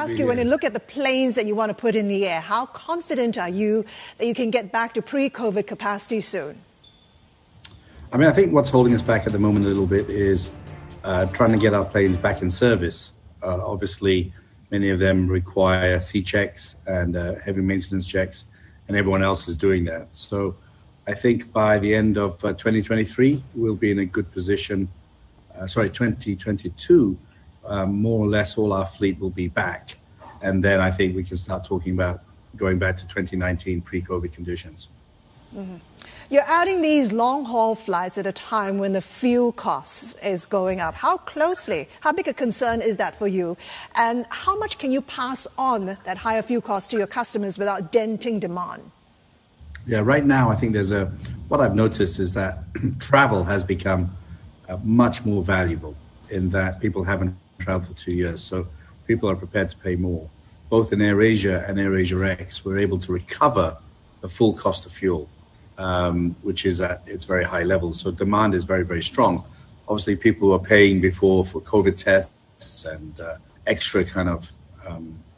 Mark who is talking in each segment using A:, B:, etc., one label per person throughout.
A: ask you, when you look at the planes that you want to put in the air, how confident are you that you can get back to pre-COVID capacity soon?
B: I mean, I think what's holding us back at the moment a little bit is trying to get our planes back in service. Obviously, many of them require C checks and heavy maintenance checks, and everyone else is doing that. So I think by the end of 2023, we'll be in a good position. 2022, more or less all our fleet will be back. And then I think we can start talking about going back to 2019 pre-COVID conditions.
A: Mm-hmm. You're adding these long-haul flights at a time when the fuel costs is going up. How big a concern is that for you? And how much can you pass on that higher fuel cost to your customers without denting demand?
B: Yeah, right now I think what I've noticed is that travel has become much more valuable in that people haven't traveled for 2 years. So people are prepared to pay more. Both in AirAsia and AirAsia X, we're able to recover the full cost of fuel, which is at its very high level. So demand is very, very strong. Obviously, people were paying before for COVID tests and extra kind of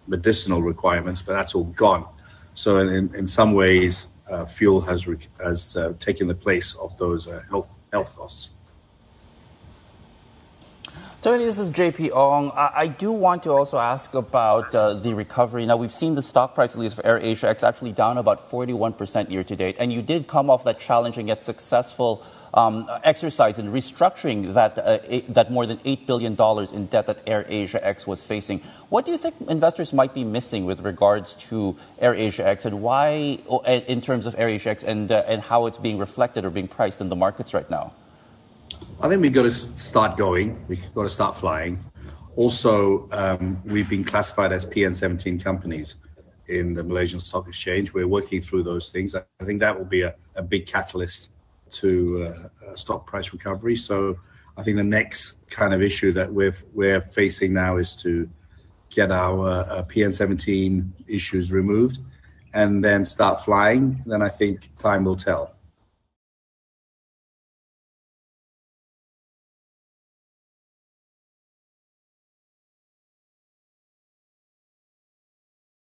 B: medicinal requirements, but that's all gone. So in some ways, fuel has taken the place of those health costs.
C: Tony, this is JP Ong. I do want to also ask about the recovery. Now, we've seen the stock price, at least for AirAsia X, actually down about 41% year to date. And you did come off that challenging yet successful exercise in restructuring that more than $8 billion in debt that AirAsia X was facing. What do you think investors might be missing with regards to AirAsia X, and why, in terms of AirAsia X, and how it's being reflected or being priced in the markets right now?
B: I think we've got to start going. We've got to start flying. Also, we've been classified as PN17 companies in the Malaysian Stock Exchange. We're working through those things. I think that will be a big catalyst to stock price recovery. So I think the next kind of issue that we're facing now is to get our PN17 issues removed and then start flying. Then I think time will tell.